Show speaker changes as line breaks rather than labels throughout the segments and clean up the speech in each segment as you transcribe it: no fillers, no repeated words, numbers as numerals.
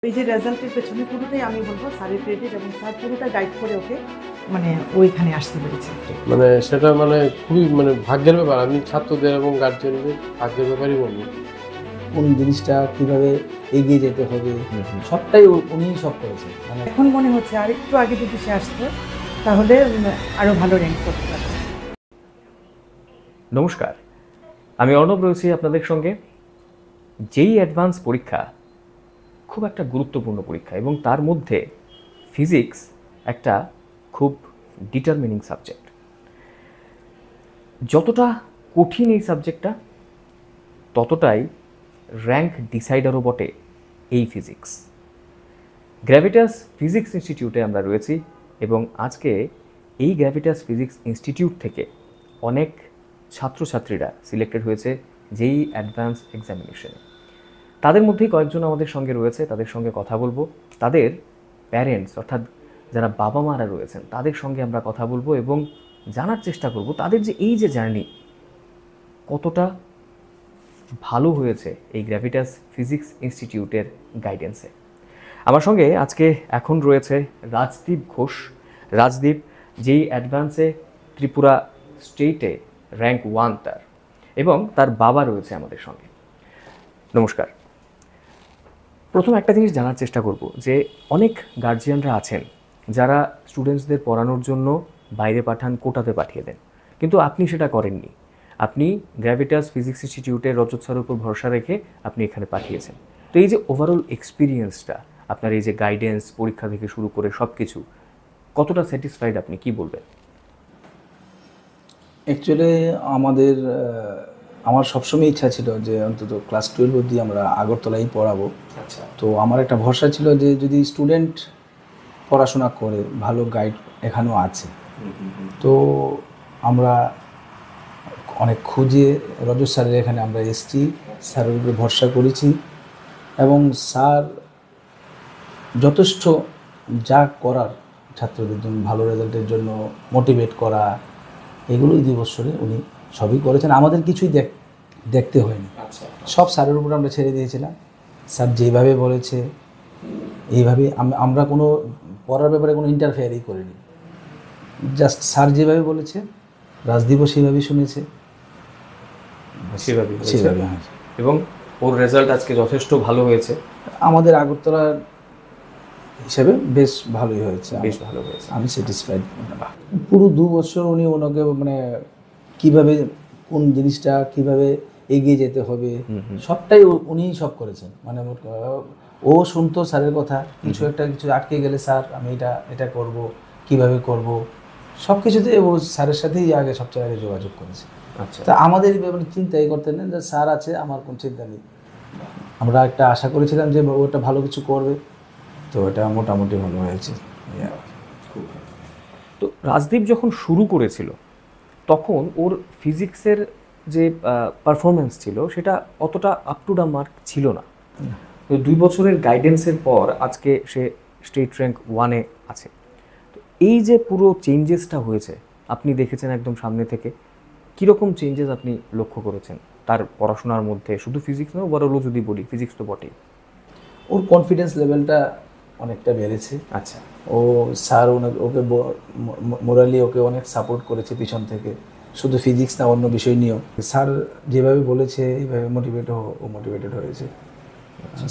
এই যে রেজাল্টের পেছনে পুরোটাই আমি বলবো স্যারের ক্রেডিট, এবং স্যার পুরোটা গাইড করে ওকে ওইখানে আসতে পেরেছে।
সেটা খুবই ভাগ্যের ব্যাপার। আমি ছাত্রদের এবং গার্জিয়ানদের ভাগ্যের ব্যাপারই বলবো।
কোন জিনিসটা কিভাবে এগিয়ে যেতে হবে সবটাই উনিই সব করেছেন।
এখন মনে হচ্ছে আর একটু আগে যদি সে আসতো তাহলে আরো ভালো র্যাঙ্ক করতে পারতো।
নমস্কার, আমি অর্ণব রয়েছি আপনাদের সঙ্গে। যেই অ্যাডভান্স পরীক্ষা খুব একটা গুরুত্বপূর্ণ পরীক্ষা, এবং তার মধ্যে ফিজিক্স একটা খুব ডিটারমিনিং সাবজেক্ট। যতটা কঠিন এই সাবজেক্টটা, ততটাই র্যাঙ্ক ডিসাইডারও বটে এই ফিজিক্স। গ্র্যাভিটাস ফিজিক্স ইনস্টিটিউটে আমরা রয়েছি, এবং আজকে এই গ্র্যাভিটাস ফিজিক্স ইনস্টিটিউট থেকে অনেক ছাত্রছাত্রীরা সিলেক্টেড হয়েছে যেই অ্যাডভান্স এক্সামিনেশনে। তাদের মধ্যেই কয়েকজন আমাদের সঙ্গে রয়েছে, তাদের সঙ্গে কথা বলবো। তাদের প্যারেন্টস অর্থাৎ যারা বাবা মারা রয়েছেন তাদের সঙ্গে আমরা কথা বলবো এবং জানার চেষ্টা করব তাদের যে এই যে জার্নি কতটা ভালো হয়েছে এই গ্র্যাভিটাস ফিজিক্স ইনস্টিটিউটের গাইডেন্সে। আমার সঙ্গে আজকে এখন রয়েছে রাজদীপ ঘোষ। রাজদীপ যেই অ্যাডভান্সে ত্রিপুরা স্টেটে র্যাঙ্ক 1 তার, এবং তার বাবা রয়েছে আমাদের সঙ্গে। নমস্কার। প্রথম একটা জিনিস জানার চেষ্টা করব যে অনেক গার্জিয়ানরা আছেন যারা স্টুডেন্টসদের পড়ানোর জন্য বাইরে পাঠান, কোটাতে পাঠিয়ে দেন, কিন্তু আপনি সেটা করেননি। আপনি গ্র্যাভিটাস ফিজিক্স ইনস্টিটিউটের রজত স্যারের উপর ভরসা রেখে আপনি এখানে পাঠিয়েছেন। তো এই যে ওভারঅল এক্সপিরিয়েন্সটা, আপনার এই যে গাইডেন্স, পরীক্ষা থেকে শুরু করে সব কিছু, কতটা স্যাটিসফাইড আপনি, কি বলবেন?
অ্যাকচুয়ালি আমার সবসময় ইচ্ছা ছিল যে অন্তত ক্লাস 12 অবধি আমরা আগরতলায় পড়াবো।
আচ্ছা।
তো আমার একটা ভরসা ছিল যে যদি স্টুডেন্ট পড়াশোনা করে, ভালো গাইড এখানেও আছে। তো আমরা অনেক খুঁজে রজত স্যারের এখানে আমরা এসেছি, স্যারের উপরে ভরসা করেছি, এবং স্যার যথেষ্ট যা করার ছাত্রদের জন্য, ভালো রেজাল্টের জন্য মোটিভেট করা, এগুলো এই 2 বছরে উনি সবই করেছেন। আমাদের কিছুই দেখতে হয়নি। সব স্যারের উপর আমরা ছেড়ে দিয়েছিলাম। স্যার যেভাবে বলেছে এইভাবে আমরা কোনো পড়ার ব্যাপারে কোনো ইন্টারফেয়ারই করিনি। জাস্ট স্যার যেভাবে বলেছে, রাজদীপও সেভাবেই শুনেছে,
সেভাবে।
হ্যাঁ।
এবং ওর রেজাল্ট আজকে যথেষ্ট ভালো হয়েছে।
আমাদের আগরতলার হিসাবে বেশ ভালোই হয়েছে,
বেশ ভালো হয়েছে,
আমি স্যাটিসফাইড। পুরো 2 বছর উনি ওনাকে কীভাবে কোন জিনিসটা কীভাবে এগিয়ে যেতে হবে সবটাই উনিই সব করেছেন। ও শুনতো স্যারের কথা, কিছু আটকে গেলে স্যার আমি এটা করব, কিভাবে করব, সব কিছুতে ও স্যারের সাথেই সবচেয়ে আগে যোগাযোগ করেছে।
আচ্ছা।
তা আমাদের চিন্তাই করতেন না যে স্যার আছে, আমার কোনো চিন্তা নেই। আমরা একটা আশা করেছিলাম যে ও একটা ভালো কিছু করবে, তো এটা মোটামুটি ভালো হয়েছে।
তো রাজদীপ যখন শুরু করেছিল তখন ওর ফিজিক্সের যে পারফরমেন্স ছিল সেটা অতটা আপ টু দ্য মার্ক ছিল না। তো 2 বছরের গাইডেন্সের পর আজকে সে স্টেট র্যাঙ্ক 1-এ আছে। তো এই যে পুরো চেঞ্জেসটা হয়েছে আপনি দেখেছেন একদম সামনে থেকে, কীরকম চেঞ্জেস আপনি লক্ষ্য করেছেন তার পড়াশোনার মধ্যে? শুধু ফিজিক্স নয়, ওভারঅলও যদি বলি, ফিজিক্স তো বটেই।
ওর কনফিডেন্স লেভেলটা অনেকটা বেড়েছে।
আচ্ছা।
ও স্যার ওকে মোরালি ওকে অনেক সাপোর্ট করেছে পিছন থেকে, শুধু ফিজিক্স না, অন্য বিষয় নিয়েও। স্যার যেভাবে বলেছে এইভাবে মোটিভেটেড হয়েছে,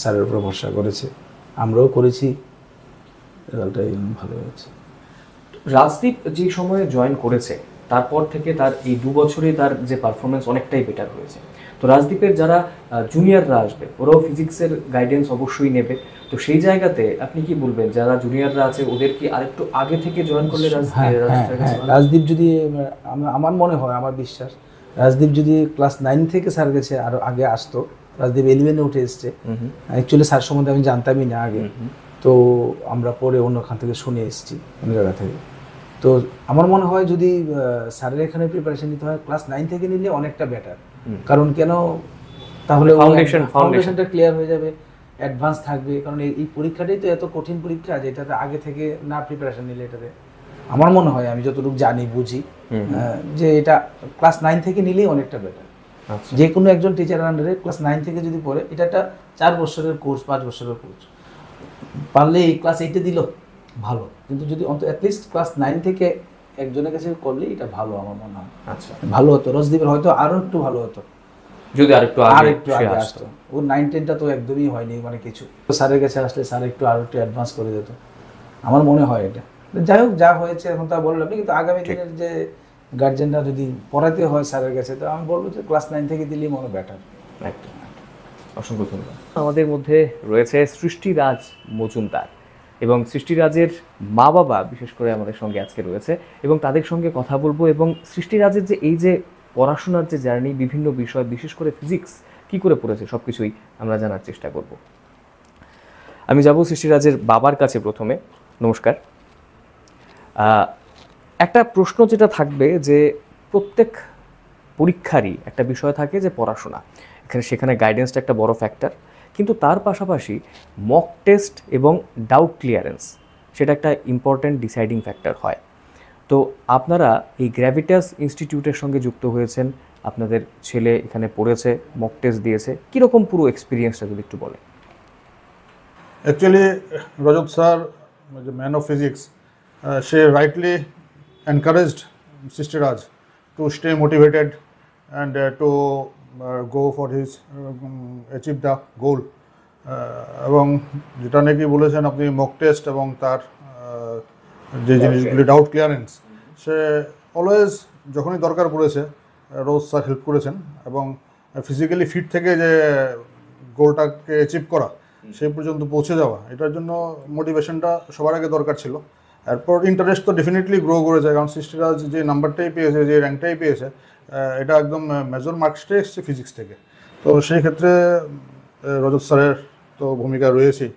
স্যারের উপর ভরসা করেছে, আমরাও করেছি, রেজাল্টটা ভালো হয়েছে।
রাজদীপ যে সময়ে জয়েন করেছে তারপর থেকে তার এই 2 বছরে তার যে পারফরমেন্স অনেকটাই বেটার হয়েছে। তো রাজদীপের যারা জুনিয়ররা আসবে ওরাও ফিজিক্সের গাইডেন্স অবশ্যই নেবে। তো সেই জায়গাতে আপনি কি বলবেন, যারা জুনিয়ররা আছে ওদের কি আরেকটু আগে থেকে জয়েন করলে?
রাজদীপ যদি, আমার মনে হয়, আমার বিশ্বাস, রাজদীপ যদি ক্লাস 9 থেকে স্যার গেছে আরও আগে আসতো, রাজদীপ 11-এ উঠে এসছে। অ্যাকচুয়ালি স্যার সম্বন্ধে আমি জানতামই না আগে, তো আমরা পরে অন্যখান থেকে শুনে এসেছি, অন্য জায়গা থেকে। তো আমার মনে হয় যদি স্যারের এখানে প্রিপারেশন নিতে হয়, ক্লাস 9 থেকে নিলে অনেকটা বেটার। কারণ কেন, তাহলে ফাউন্ডেশনটা ক্লিয়ার হয়ে যাবে, অ্যাডভান্স থাকবে। কারণ এই পরীক্ষাটাই তো এত কঠিন পরীক্ষা, যেটাতে আগে থেকে না প্রিপারেশন নিলে, এটাতে আমার মনে হয়, আমি যতটুকু জানি বুঝি, যে এটা ক্লাস 9 থেকে নিলেই অনেকটা বেটার। যে কোনো একজন টিচারের আন্ডারে ক্লাস 9 থেকে যদি পড়ে, এটা একটা 4 বছরের কোর্স, 5 বছরের কোর্স। পারলে এই ক্লাস 8-এ দিল ভালো, কিন্তু যদি অন্তত অ্যাটলিস্ট ক্লাস 9 থেকে একজনের কাছে করলে এটা ভালো আমার মনে হয়।
আচ্ছা,
ভালো হতো, রসদীপের হয়তো আরও একটু ভালো হতো
যদি আরেকটু
আগে আসতো। ওর 9-10টা তো একদমই হয়নি, মানে কিছু স্যারের কাছে আসলে স্যার একটু আরও একটু অ্যাডভান্স করে দিত, আমার মনে হয় এটা। যাই হোক, যা হয়েছে এখন তা বললাম, কিন্তু আগামী দিনের যে গার্জেনরা যদি পড়াতে হয় স্যারের কাছে, তো আমি বলবো যে ক্লাস 9 থেকে দিলেই মনে বেটার।
একদম। অসংখ্য ধন্যবাদ। আমাদের মধ্যে রয়েছে সৃষ্টিরাজ মজুমদার, এবং সৃষ্টিরাজের মা বাবা বিশেষ করে আমাদের সঙ্গে আজকে রয়েছে, এবং তাদের সঙ্গে কথা বলবো, এবং সৃষ্টিরাজের যে এই যে পড়াশোনার যে জার্নি, বিভিন্ন বিষয় বিশেষ করে ফিজিক্স কী করে পড়েছে সব কিছুই আমরা জানার চেষ্টা করব। আমি যাব সৃষ্টিরাজের বাবার কাছে প্রথমে। নমস্কার। একটা প্রশ্ন যেটা থাকবে যে প্রত্যেক পরীক্ষারই একটা বিষয় থাকে যে পড়াশোনা, সেখানে গাইডেন্সটা একটা বড় ফ্যাক্টর, কিন্তু তার পাশাপাশি মক টেস্ট এবং ডাউট ক্লিয়ারেন্স সেটা একটা ইম্পর্ট্যান্ট ডিসাইডিং ফ্যাক্টর হয়। তো আপনারা এই গ্র্যাভিটাস ইনস্টিটিউটের সঙ্গে যুক্ত হয়েছেন, আপনাদের ছেলে এখানে পড়েছে, মক টেস্ট দিয়েছে, কীরকম পুরো এক্সপিরিয়েন্সটা যদি একটু বলেন।
Actually, Rajat sir, the man of physics, she rightly encouraged Sister Raj to stay motivated and to go for his achieve the goal. এবং যেটা নাকি বলেছেন আপনি মক টেস্ট এবং তার যে জিনিসগুলি ডাউট ক্লিয়ারেন্স, সে অলওয়েজ যখনই দরকার পড়েছে রোজ স্যার হেল্প করেছেন, এবং ফিজিক্যালি ফিট থেকে যে গোলটাকে অ্যাচিভ করা, সেই পর্যন্ত পৌঁছে যাওয়া, এটার জন্য মোটিভেশনটা সবার আগে দরকার ছিল। এরপর ইন্টারেস্ট তো ডেফিনেটলি গ্রো করেছে, কারণ সৃষ্টিরাজ যে নাম্বারটাই পেয়েছে, যে র্যাঙ্কটাই পেয়েছে, এটা একদম মেজর মার্কসটাই এসছে ফিজিক্স থেকে। তো সেই ক্ষেত্রে রজত স্যারের তো ভূমিকা রয়েছেই,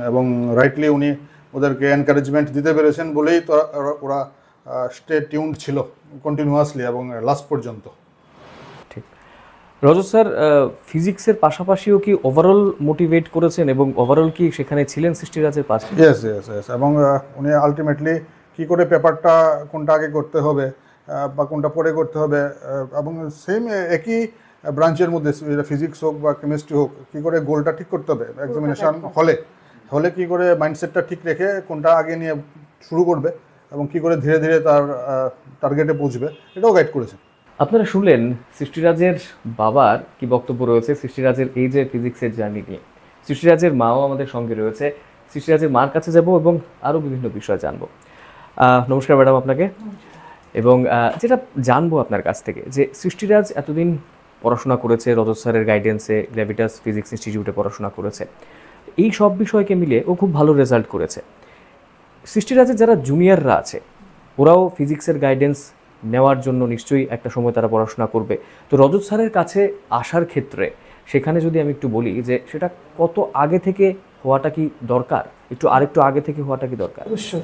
এবং রাইটলি উনি ওদেরকে এনকারেজমেন্ট দিতে পেরেছেন বলেই তো ওরা স্টে টিউনড ছিল কন্টিনিউয়াসলি এবং লাস্ট পর্যন্ত।
ঠিক। রজত স্যার ফিজিক্সের পাশাপাশিও কি ওভারঅল মোটিভেট করেছেন, এবং ওভারঅল কি সেখানে ছিলেন সৃষ্টিরাজের পাশে?
ইয়েস ইয়েস ইয়েস, এবং উনি আলটিমেটলি কী করে পেপারটা কোনটা আগে করতে হবে বা কোনটা পরে করতে হবে, এবং সেম একই ব্রাঞ্চের মধ্যে ফিজিক্স হোক বা কেমিস্ট্রি হোক, কী করে গোলটা ঠিক করতে হবে এক্সামিনেশন হলে কী করে মাইন্ডসেটটা ঠিক রেখে কোনটা আগে নিয়ে শুরু করবে এবং কী করে ধীরে ধীরে তার টার্গেটে পৌঁছবে, এটাও গাইড করেছে।
আপনারা শুনলেন সৃষ্টিরাজের বাবার কি বক্তব্য রয়েছে সৃষ্টিরাজের এই যে ফিজিক্সের জার্নি নিয়ে। সৃষ্টিরাজের মাও আমাদের সঙ্গে রয়েছে, সৃষ্টিরাজের মার কাছে যাব এবং আরও বিভিন্ন বিষয় জানবো। নমস্কার ম্যাডাম আপনাকে। এবং যেটা জানবো আপনার কাছ থেকে যে সৃষ্টিরাজ এতদিন পড়াশোনা করেছে রজত স্যারের গাইডেন্সে, গ্র্যাভিটাস ফিজিক্স ইনস্টিটিউটে পড়াশোনা করেছে, এই সব বিষয়কে মিলিয়ে ও খুব ভালো রেজাল্ট করেছে। সৃষ্টিরাজের যারা জুনিয়ররা আছে ওরাও ফিজিক্সের গাইডেন্স নেওয়ার জন্য নিশ্চয়ই একটা সময় তারা পড়াশোনা করবে। তো রজত স্যারের কাছে আসার ক্ষেত্রে সেখানে যদি আমি একটু বলি যে সেটা কত আগে থেকে হওয়াটা কি দরকার, আরেকটু আগে থেকে হওয়াটা কি দরকার?
অবশ্যই।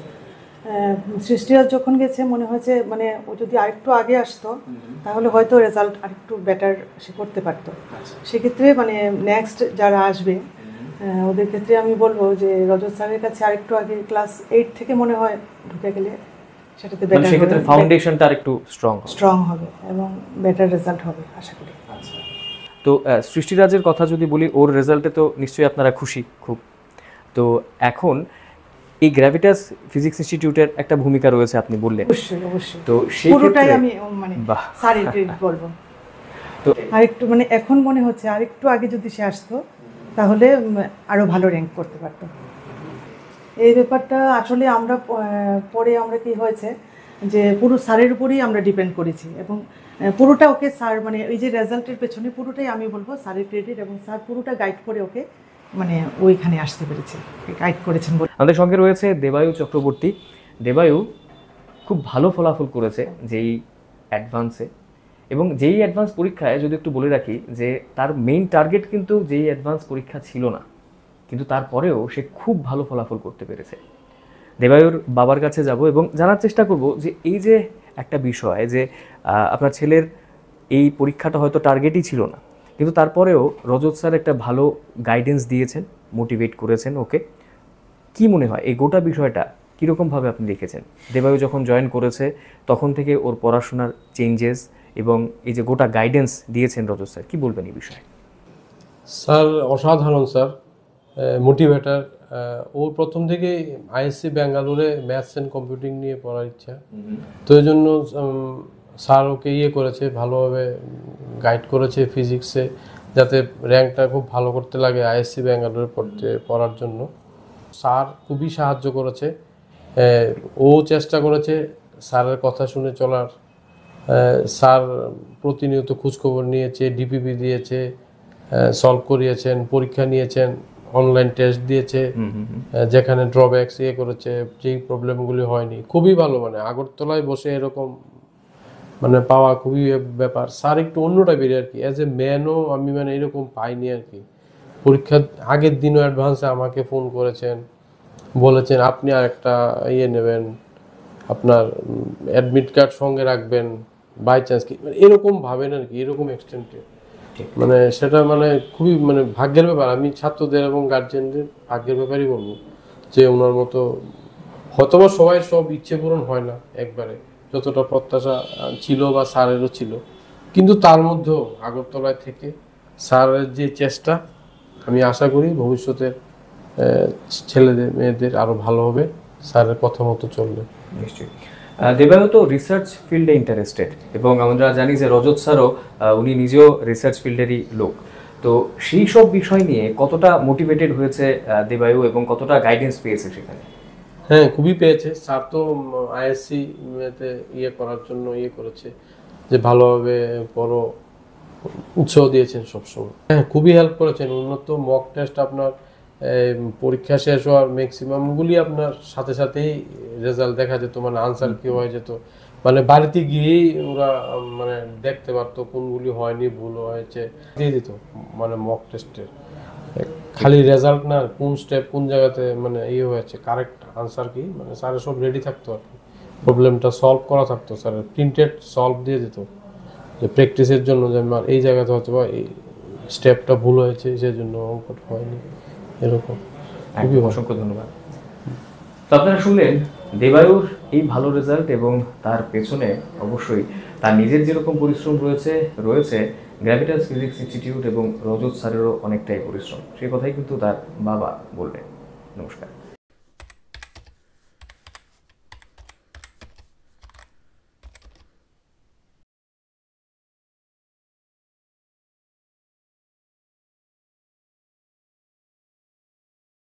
সৃষ্টিরাজ যখন গেছে মনে হয়েছে মানে ও যদি আরেকটু আগে আসতো তাহলে হয়তো রেজাল্ট আরেকটু বেটার সে করতে পারতো। সেক্ষেত্রে মানে নেক্সট যারা আসবে ওদের ক্ষেত্রে আমি বলবো যে রজত স্যারের কাছে আরেকটু আগে ক্লাস 8 থেকে মনে হয় ঢুকে গেলে সেটাতে বেটার,
সেক্ষেত্রে ফাউন্ডেশনটা আরেকটু স্ট্রং
হবে এবং বেটার রেজাল্ট হবে আশা করি।
তো সৃষ্টিরাজের কথা যদি বলি, ওর রেজাল্টে তো নিশ্চয়ই আপনারা খুশি খুব। তো এখন এই গ্র্যাভিটাস ফিজিক্স ইনস্টিটিউটের একটা ভূমিকা রয়েছে আপনি বললেন।
অবশ্যই।
তো সেই
পুরোটাই আমি মানে স্যারের ক্রেডিট বলবো। তো আরেকটু মানে এখন মনে হচ্ছে আরেকটু আগে যদি সে আসতো তাহলে আরো ভালো র্যাঙ্ক করতে পারতো। এই ব্যাপারটা আসলে আমরা পরে আমরা কি হয়েছে যে পুরো স্যারের উপরেই আমরা ডিপেন্ড করেছি, এবং পুরোটা ওকে স্যার মানে এই যে রেজাল্টের পেছনে পুরোটাই আমি বলবো স্যারের ক্রেডিট, এবং স্যার পুরোটা গাইড করে ওকে মানে ওইখানে আসতে পেরেছে, গাইড করেছেন বলে।
আমাদের সঙ্গে রয়েছে দেবায়ু চক্রবর্তী। দেবায়ু খুব ভালো ফলাফল করেছে যেই অ্যাডভান্সে, এবং যেই অ্যাডভান্স পরীক্ষায় যদি একটু বলে রাখি যে তার মেইন টার্গেট কিন্তু যেই অ্যাডভান্স পরীক্ষা ছিল না, কিন্তু তারপরেও সে খুব ভালো ফলাফল করতে পেরেছে। দেবায়ুর বাবার কাছে যাব এবং জানার চেষ্টা করব যে এই যে একটা বিষয় যে আপনার ছেলের এই পরীক্ষাটা হয়তো টার্গেটই ছিল না, কিন্তু তারপরেও রজত স্যার একটা ভালো গাইডেন্স দিয়েছেন, মোটিভেট করেছেন ওকে। কি মনে হয় এই গোটা বিষয়টা কীরকমভাবে আপনি দেখেছেন? দেবায়ু যখন জয়েন করেছে তখন থেকে ওর পড়াশোনার চেঞ্জেস এবং এই যে গোটা গাইডেন্স দিয়েছেন রজত স্যার, কী বলবেন এই বিষয়ে?
স্যার অসাধারণ, স্যার মোটিভেটার ওর প্রথম থেকে আইএসসি ব্যাঙ্গালোরে ম্যাথস অ্যান্ড কম্পিউটিং নিয়ে পড়ার ইচ্ছা। তো এই জন্য স্যার ওকে করেছে, ভালোভাবে গাইড করেছে ফিজিক্সে, যাতে র্যাঙ্কটা খুব ভালো করতে লাগে আইএসসি ব্যাঙ্গালোরে পড়ার জন্য। স্যার খুবই সাহায্য করেছে, ও চেষ্টা করেছে স্যারের কথা শুনে চলার। স্যার প্রতিনিয়ত খোঁজখবর নিয়েছে, ডিপিপি দিয়েছে, সলভ করিয়েছেন, পরীক্ষা নিয়েছেন, অনলাইন টেস্ট দিয়েছে, যেখানে ড্রব্যাকস করেছে, যেই প্রবলেমগুলি হয়নি। খুবই ভালো, মানে আগরতলায় বসে এরকম মানে পাওয়া খুবই ব্যাপার। স্যার একটু অন্য টাইপের আর কি, অ্যাজ এ ম্যানও আমি মানে এরকম পাইনি আর কি। পরীক্ষার আগের দিনও অ্যাডভান্সে আমাকে ফোন করেছেন, বলেছেন আপনি আর একটা নেবেন, আপনার অ্যাডমিট কার্ড সঙ্গে রাখবেন বাই চান্স কি, এরকম ভাবেন আর কি, এরকম এক্সটেন্টে। মানে সেটা মানে খুবই মানে ভাগ্যের ব্যাপার। আমি ছাত্রদের এবং গার্জেনদের ভাগ্যের ব্যাপারই বলবো যে ওনার মতো হয়তোবা সবাই সব ইচ্ছে পূরণ হয় না একবারে, যতটা প্রত্যাশা ছিল বা স্যারেরও ছিল, কিন্তু তার মধ্যেও আগরতলায় থেকে স্যারের যে চেষ্টা, আমি আশা করি ভবিষ্যতের ছেলেদের মেয়েদের আরও ভালো হবে স্যারের কথা মতো চললে।
নিশ্চয়ই। দেবায়ও তো রিসার্চ ফিল্ডে ইন্টারেস্টেড, এবং আমরা জানি যে রজত স্যারও উনি নিজেও রিসার্চ ফিল্ডেরই লোক। তো সেই সব বিষয় নিয়ে কতটা মোটিভেটেড হয়েছে দেবায়ও এবং কতটা গাইডেন্স পেয়েছে সেখানে?
হ্যাঁ, খুবই পেয়েছে। স্যার তো আইএসসি তে করার জন্য করেছে যে ভালোভাবে পড়ো, উৎসাহ দিয়েছেন সবসময়। হ্যাঁ, খুবই হেল্প করেছেন। উন্নত মক টেস্ট আপনার পরীক্ষা শেষ হওয়ার ম্যাক্সিমামগুলি আপনার সাথে সাথেই রেজাল্ট দেখা যেত, মানে আনসার কি হয়ে যেত, মানে বাড়িতে গিয়েই ওরা মানে দেখতে পারতো কোনগুলি হয়নি, ভুল হয়েছে, দিয়ে দিত মানে মক টেস্টের। খালি রেজাল্ট না, কোন স্টেপ কোন জায়গাতে মানে হয়েছে, কারেক্ট আনসার কি, মানে স্যারের সব রেডি থাকতো আর কি। প্রবলেমটা সলভ করা থাকতো, স্যারের প্রিন্টেড সলভ দিয়ে দিত, যে প্র্যাকটিসের জন্য যে আমার এই জায়গাতে হয়তো বা এই স্টেপটা ভুল হয়েছে, সেই জন্য অঙ্কটা হয়নি, এরকম। খুবই
অসংখ্য ধন্যবাদ। তো আপনারা শুনলেন দেবায়ুর এই ভালো রেজাল্ট, এবং তার পেছনে অবশ্যই তার নিজের যেরকম পরিশ্রম রয়েছে গ্র্যাভিটাস ফিজিক্স ইনস্টিটিউট এবং রজত স্যারেরও অনেকটাই পরিশ্রম। সেই কথাই কিন্তু তার বাবা বললেন। নমস্কার।